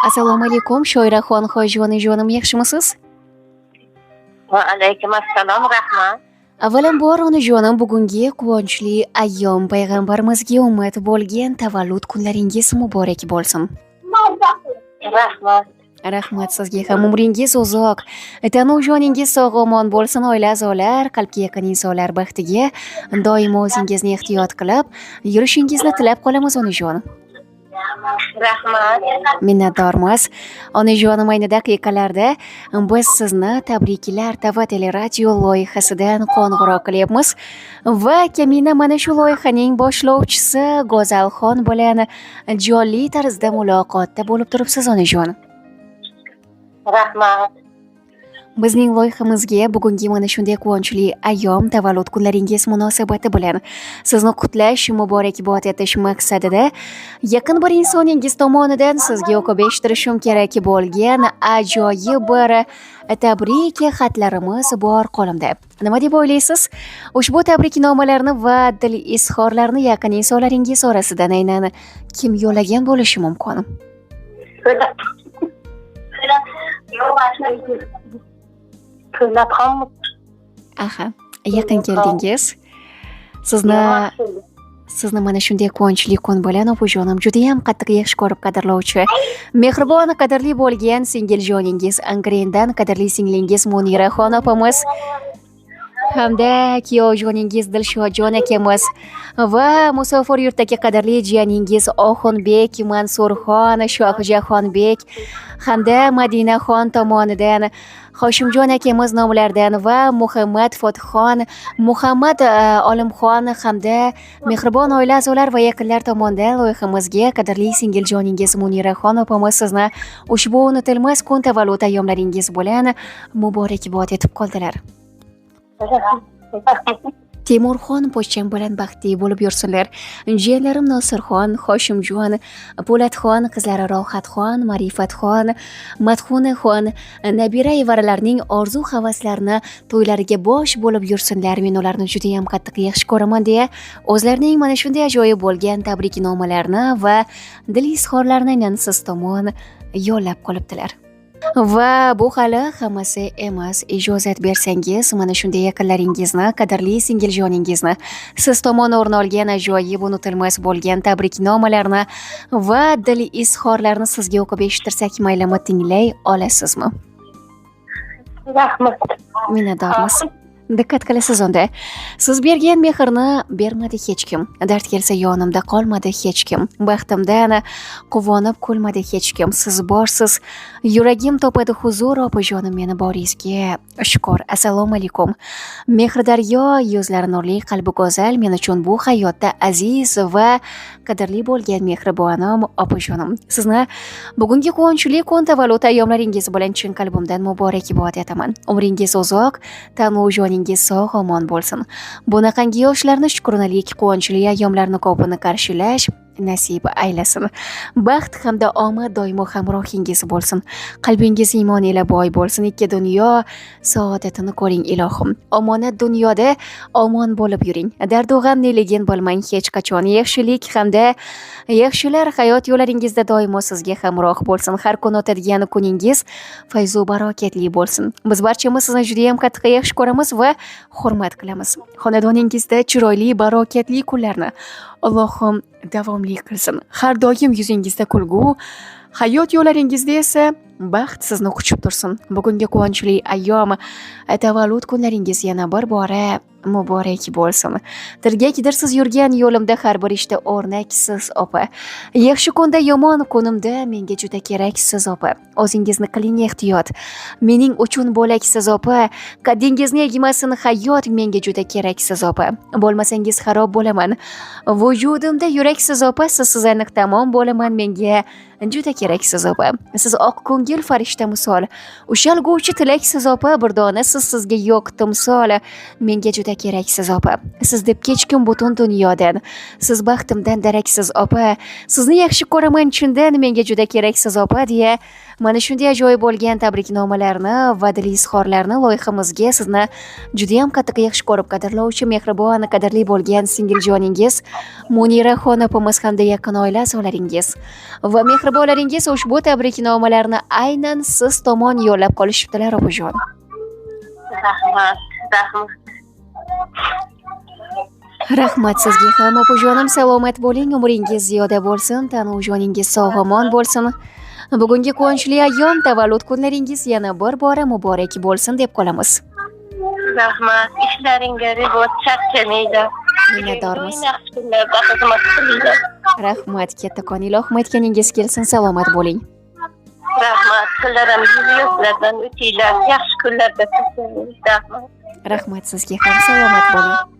Assalomu alaykum, Shoiraxon hojijonim, yaxshimisiz? Va alaykum assalom, rahmat. Avvalambor onajonim, bugungi quvonchli ayyom payg'ambarimizga umid bo'lgan tavallud kunlaringiz muborak bo'lsin. Rahmat. Rahmat sizga ham, umringiz uzoq, tanu joningiz sog'-omon bo'lsin, oila a'zolar, qalbga yaqin insonlar baxtiga doimo o'zingizni ehtiyot qilib yurishingizni tilab qolamiz onajonim. Rahmat. Minnatdormiz. Onajonim, ayni daqiqalarda biz sizni tabriklar Tava teleradio loyihasidan qo'ng'iroq qilyapmiz va kamina mana shu loyihaning boshlovchisi Go'zalxon bilan jonli tarzda muloqotda bo'lib turibsiz onajonim. Rahmat. Bizning loyihamizga bugungi mana shunday quvonchli ayyom tavallud kunlaringiz munosabati bilan sizni qutlash, muborakbod etish maqsadida yaqin bir insoningiz tomonidan sizga o'qib eshittirishim kerak bo'lgan ajoyib bir tabrik xatlarimiz bor qo'limda. Nima deb o'ylaysiz? Ushbu tabriknomalarni va dil izhorlarni yaqin insonlaringiz orasidan aynan kim yo'llagan bo'lishi mumkin? Aha, yaqin keldingiz. Sizni mana shunday quvonchli kun bilan opajonim juda ham qattiq yaxshi ko'rib qadrlovchi, mehribon, qadrli bo'lgan singiljoningiz Angrendan qadrli singlingiz Muniraxon opamiz hamda kuyovjoningiz Dilshodjon akamiz va musofir yurtdagi qadrli jiyaningiz Oxunbek Mansurxon Shohjahonbek hamda Madinaxon tomonidan Hoshimjon akamiz nomlaridan va Muhammad Fotixon, Muhammad Olimxon hamda mehribon oila a'zolari va yaqinlar tomonidan loyihamizga qadrli singiljoningiz Muniraxon opamiz sizni ushbu unutilmas kun tavallud ayyomlaringiz bilan muborakbod etib qoldilar. Temurxon pochcham bilan baxtli bo'lib yursinlar. Jiyanlarim Nosirxon, Hoshimjon, Po'latxon, qizlari Rohatxon, Marifatxon, Madxunaxon, nabira evaralarning orzu havaslarini to'ylariga bosh bo'lib yursinlar. Men ularni juda ham qattiq yaxshi ko'raman deya o'zlarining mana shunday ajoyib bo'lgan tabriknomalarni va dil izhorlarini aynan siz tomon yo'llab qolibdilar. Va bu hali hammasi emas. Ijozat bersangiz, mana shunday yaqinlaringizni, qadrli singiljoningizni, siz tomon o'rin olgan ajoyib unutilmas bo'lgan tabriknomalarni va dil izhorlarni sizga o'qib eshittirsak maylimi, tinglay olasizmi? Rahmat. Minnatdormiz. Diqqat qilasiz unda. Siz bergan mehrni bermadi hech kim. Dard kelsa yonimda qolmadi hech kim. Baxtimdan quvonib kulmadi hech kim. Siz borsiz, yuragim topadi huzur, opajonim meni boringizga shukr. Assalomu alaykum. Mehr daryo, yuzlari nurli, qalbi go'zal, men uchun bu hayotda aziz va qadrli bo'lgan mehribonim opajonim. Sizni bugungi quvonchli kun tavallud ayyomlaringiz bilan chin qalbimdan muborakbod etaman. Umringiz uzoq, tanu joningiz sog'-omon bo'lsin. Bunaqangi yoshlarni shukronalik, quvonchli ayyomlarni ko'pini qarshilash nasib aylasin. Baxt hamda omad doimo hamrohingiz bo'lsin. Qalbingiz iymon ila boy bo'lsin. Ikki dunyo saodatini ko'ring ilohim. Omonat dunyoda omon bo'lib yuring. Dardu g'amliligin bilmang hech qachon. Yaxshilik hamda yaxshilar hayot yo'laringizda doimo sizga hamroh bo'lsin. Har kun o'tadigan kuningiz fayzu barokatli bo'lsin. Biz barchamiz sizni juda ham qattiq yaxshi ko'ramiz va hurmat qilamiz. Xonadoningizda chiroyli, barokatli kunlarni Allohim davomli qilsin. Har doim yuzingizda kulgu, hayot yo'laringizda esa baxt sizni quchib tursin. Bugungi quvonchli ayyom tavallud kunlaringiz yana bir bora muborak bo'lsin. Tirgakdirsiz yurgan yo'limda har bir ishda o'rnaksiz opa. Yaxshi kunda, yomon kunimda menga juda keraksiz opa. O'zingizni qiling ehtiyot. Mening uchun bo'laksiz opa. Qaddingizni egmasin hayot, menga juda keraksiz opa. Bo'lmasangiz xarob bo'laman. Vujudimda yuraksiz opa, sizsiz aniq tamom bo'laman, menga juda keraksiz opa. Siz oq ko'ngil ko'ngil farishta misol. Ushalguvchi tilaksiz opa, bir dona sizga yo'q timsol. Menga juda keraksiz opa. Siz deb kechkim butun dunyodan. Siz baxtimdan daraksiz opa. Sizni yaxshi ko'raman chindan, menga juda keraksiz opa deya mana shunday ajoyib bo'lgan tabriknomalarni va dil izhorlarni loyihamizga sizni juda ham qattiq yaxshi ko'rib qadrlovchi mehribon qadrli bo'lgan singiljoningiz Muniraxon opamiz hamda yaqin oila a'zolaringiz va mehribonlaringiz ushbu tabriknomalarni aynan siz tomon yo'llab qolishibdilar opajon. Rahmat. Rahmat. Rahmat sizga ham opajonim, salomat bo'ling, umringiz ziyoda bo'lsin, tanu joningiz sog'-omon bo'lsin. Bugungi quvonchli ayyom, tavallud kunlaringiz yana bir bora muborak bo'lsin deb qolamiz. Rahmat. Ishlaringga rivoj, charchamaylar. Minnatdormiz. Yaxshi kunlarda xizmat qilinglar. Rahmat, kattakon ilohim aytganingiz kelsin, salomat bo'ling. Rahmat. Kunlarimizni yo'qlardan o'tinglar. Yaxshi kunlarda ko'rishamiz. Rahmat. Rahmat sizga ham, salomat bo'ling.